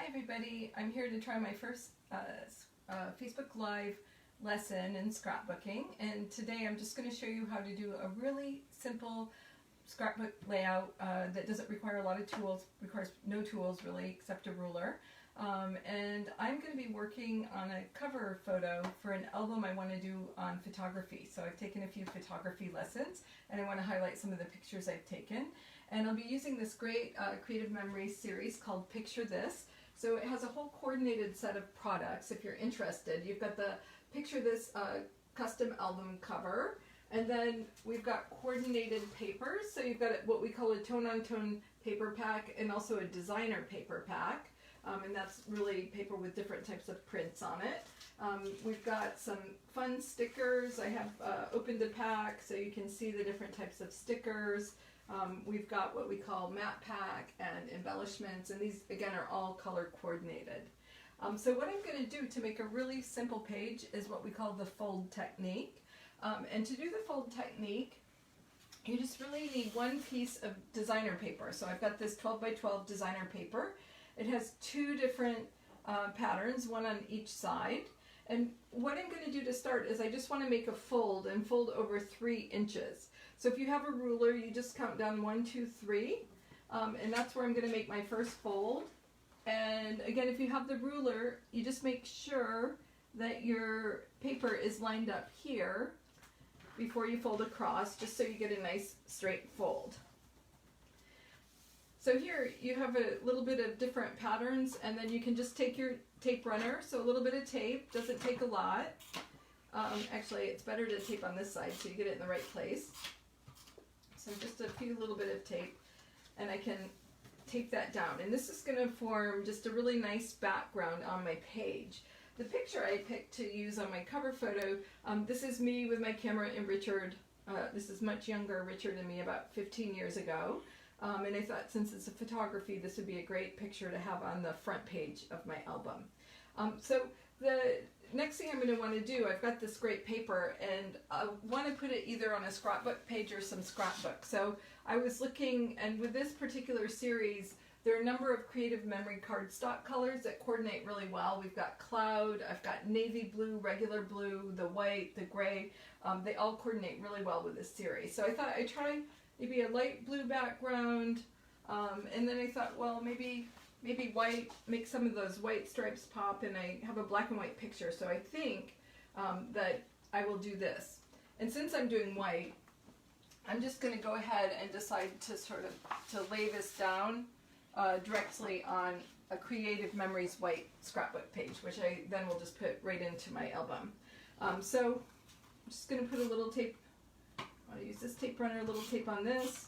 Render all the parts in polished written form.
everybody, I'm here to try my first Facebook Live lesson in scrapbooking, and today I'm just going to show you how to do a really simple scrapbook layout that doesn't require a lot of tools, requires no tools really except a ruler. And I'm going to be working on a cover photo for an album I want to do on photography. So I've taken a few photography lessons and I want to highlight some of the pictures I've taken. And I'll be using this great Creative Memories series called Picture This. So it has a whole coordinated set of products if you're interested. You've got the Picture This custom album cover, and then we've got coordinated papers. So you've got what we call a tone-on-tone paper pack and also a designer paper pack. And that's really paper with different types of prints on it. We've got some fun stickers. I have opened a pack so you can see the different types of stickers. We've got what we call matte pack and embellishments, and these again are all color coordinated. So what I'm going to do to make a really simple page is what we call the fold technique. And to do the fold technique, you just really need one piece of designer paper. So I've got this 12 by 12 designer paper. It has two different patterns, one on each side. And what I'm going to do to start is I just want to make a fold and fold over 3 inches. So if you have a ruler, you just count down 1, 2, 3, and that's where I'm going to make my first fold. And again, if you have the ruler, you just make sure that your paper is lined up here before you fold across, just so you get a nice straight fold. So here you have a little bit of different patterns, and then you can just take your tape runner, so a little bit of tape, doesn't take a lot. Actually, it's better to tape on this side so you get it in the right place. So just a few little bit of tape, and I can tape that down. And this is going to form just a really nice background on my page. The picture I picked to use on my cover photo, this is me with my camera and Richard. This is much younger Richard and me, about 15 years ago. And I thought since it's a photography, this would be a great picture to have on the front page of my album. So the next thing I'm going to want to do, I've got this great paper, and I want to put it either on a scrapbook page or some scrapbook. So I was looking, and with this particular series, there are a number of Creative Memory cardstock colors that coordinate really well. We've got cloud, I've got navy blue, regular blue, the white, the gray. They all coordinate really well with this series. So I thought I'd try maybe a light blue background, and then I thought, well, maybe white, make some of those white stripes pop, and I have a black and white picture, so I think that I will do this. And since I'm doing white, I'm just going to go ahead and decide to to lay this down directly on a Creative Memories white scrapbook page, which I then will just put right into my album. So I'm just going to put a little tape. I'll use this tape runner, a little tape on this.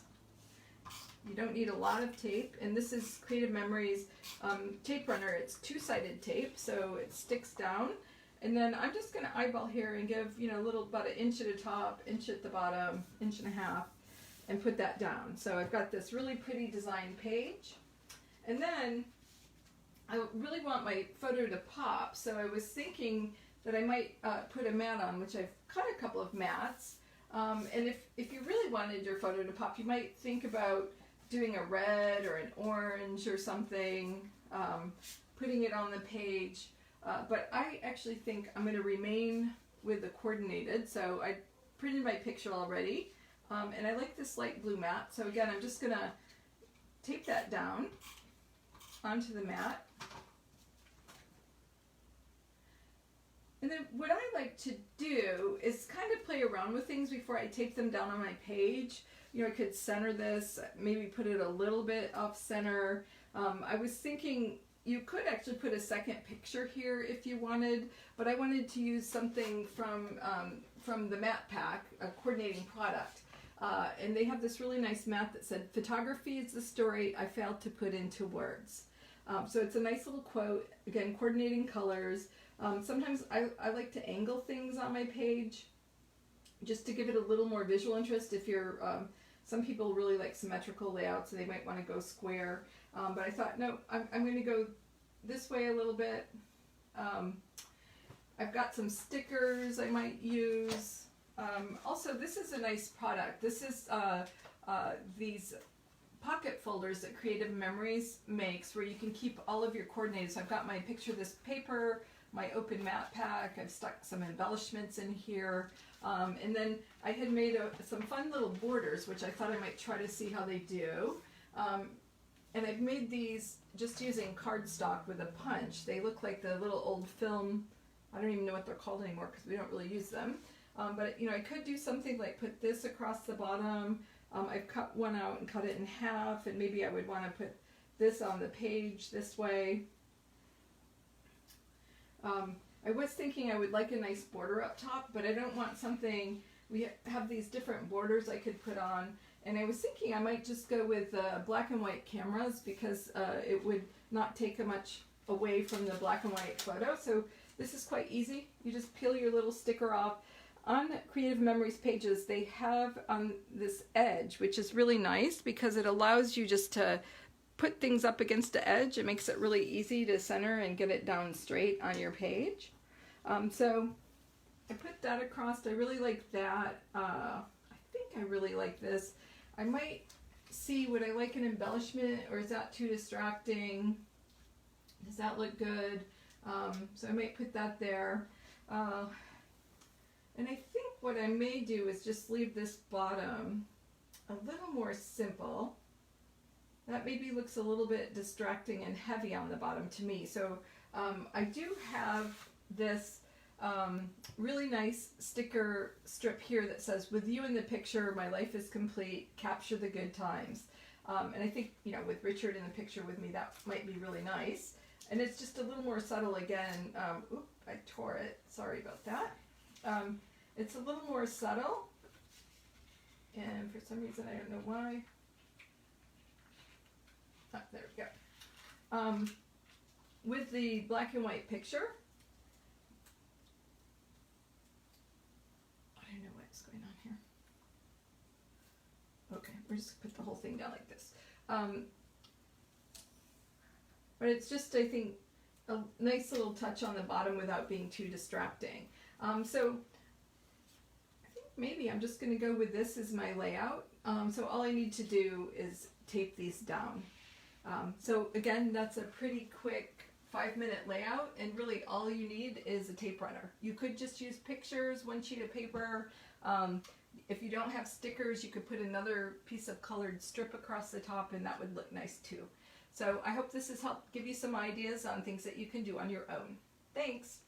You don't need a lot of tape, and this is Creative Memories tape runner. It's 2-sided tape, so it sticks down. And then I'm just going to eyeball here and give, a little, about 1 inch at the top, inch at the bottom, 1.5 inches, and put that down. So I've got this really pretty design page. And then I really want my photo to pop, so I was thinking that I might put a mat on, which I've cut a couple of mats. And if you really wanted your photo to pop, you might think about doing a red or an orange or something, putting it on the page. But I actually think I'm going to remain with the coordinated. So I printed my picture already, and I like this light blue mat. So again, I'm just going to tape that down onto the mat. And then what I like to do is kind of play around with things before I tape them down on my page. I could center this, maybe put it a little bit off center. I was thinking you could actually put a second picture here if you wanted, but I wanted to use something from the matte pack, a coordinating product. And they have this really nice mat that said, "Photography is the story I failed to put into words." So it's a nice little quote, again, coordinating colors. Sometimes I like to angle things on my page just to give it a little more visual interest. If you're, some people really like symmetrical layouts, so they might want to go square. But I thought, no, I'm going to go this way a little bit. I've got some stickers I might use. Also, this is a nice product. This is these pocket folders that Creative Memories makes where you can keep all of your coordinates. So I've got my picture this paper, my open mat pack, I've stuck some embellishments in here, and then I had made some fun little borders which I thought I might try to see how they do. And I've made these just using cardstock with a punch. They look like the little old film, I don't even know what they're called anymore because we don't really use them. But you know, I could do something like put this across the bottom. I've cut one out and cut it in half, and maybe I would want to put this on the page this way. I was thinking I would like a nice border up top, but I don't want something, we have these different borders I could put on, and I was thinking I might just go with black and white cameras because it would not take much away from the black and white photo. So this is quite easy. You just peel your little sticker off. On Creative Memories pages, they have on this edge, which is really nice because it allows you just to put things up against the edge. It makes it really easy to center and get it down straight on your page. So I put that across. I really like that. I think I really like this. I might see, would I like an embellishment, or is that too distracting? Does that look good? So I might put that there. And I think what I may do is just leave this bottom a little more simple. That maybe looks a little bit distracting and heavy on the bottom to me. So I do have this really nice sticker strip here that says, "With you in the picture, my life is complete, capture the good times." And I think, you know, with Richard in the picture with me, that might be really nice. And it's just a little more subtle again. Oop, I tore it. Sorry about that. It's a little more subtle, and for some reason I don't know why. Ah, there we go. With the black and white picture, I don't know what's going on here. Okay, we're just gonna put the whole thing down like this. But it's just, I think, a nice little touch on the bottom without being too distracting. So I think maybe I'm just going to go with this as my layout. So all I need to do is tape these down. So again, that's a pretty quick 5-minute layout, and really all you need is a tape runner. You could just use pictures, one sheet of paper. If you don't have stickers, you could put another piece of colored strip across the top, and that would look nice too. So I hope this has helped give you some ideas on things that you can do on your own. Thanks!